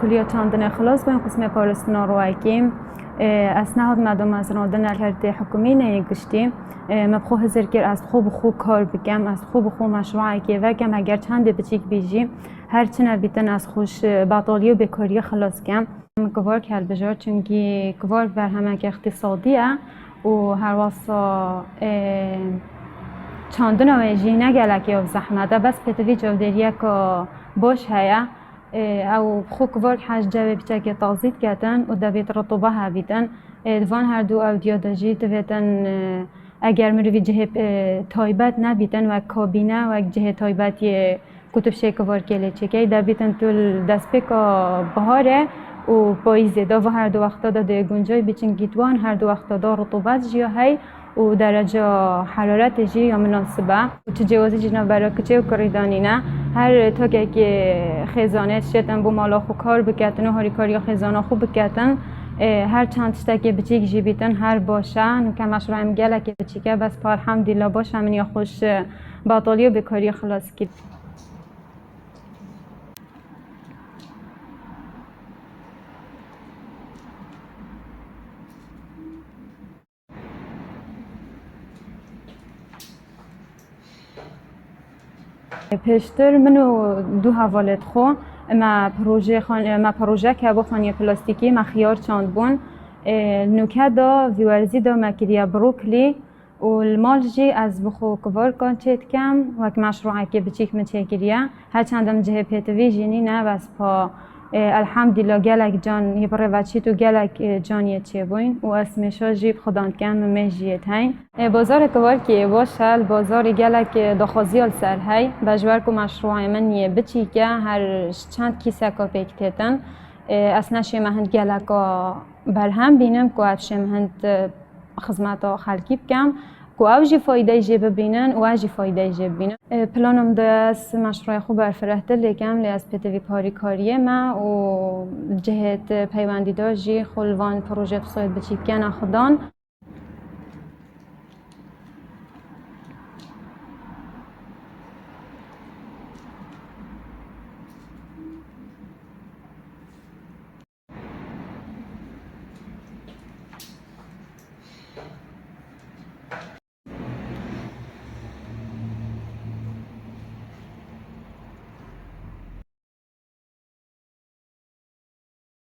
کلیه چاندن خلاص بین قسم پارستنا رو کیم از نهاد مردم از راندن کرده حکومی نگشتیم مبخو هزار کر از خوب کار بگم از خوب مشروعی که وگم اگر چند بچیک بیجیم هر چند بیتن از خوش باطالی و بکاری خلاص کم کوار کرد بجار چونکی کوار بر همه که اقتصادیه و هر واسه چاندن و جینه گلکی و زحمته بس پتوی جودریه که باش هیا او خو کوار حاج جواب که تازید کردن و دوید رطوبه هبیدن دوان هر دو او دیادجی دویدن اگر مروی جه تایبت نبیدن و کابینه و جه تایبتی کتب شکوار کلی چکی دویدن طول دست بکا بهاره و پاییزه دا و هر دو وقتا دا گنجای بیچن گیتوان هر دو وقتا دا رطوبت جیا هی و درجه حرارت جی یا مناسبه و چه جوازی جناب برای کچه و کریدانی نه هر تا که خزانه شدن بو مالا خو کار بکتن و هاری کاری خزانه خوب بکتن هر چند تشتکی بچیک جی بیتن هر باشن که مشروع هم گله که بچیکه بس پا الحمدلله باش همین یا خوش باطالی و بکاری خلاص کرد. پیشتر منو دو حوالت خو ما پروژه که با خانه پلاستیکی ما خیار چاند بون نوکه دا ویورزی دا مکریه بروکلی و المال جی از بخو کوار کن چیت کم وک مشروعه که بچیک من چیکریه هر چندم جه پیتوی جینی نه بس پا الحمدلله گلک جان یه بره وچی تو گلک جانیه چه بوین و اسمشا جیب خداند کن مجیت هین بازار کوار که باشل بازار گلک دخازیال سر هی بجور کو مشروع من یه بچی که هر چند کیسه کا پیکتن اسنش مهند گلکا برهم بینم کو افش مهند خدمات خلقی بکم کو اوجی فایده جی ببینن و اوجی فایده جی ببینن پلانم دست مشروع خوب برفرهته لیکم از پتوی کاریه ما و جهت پیوندی دار جی خلوان پروژه ساید بچیک کنه خدان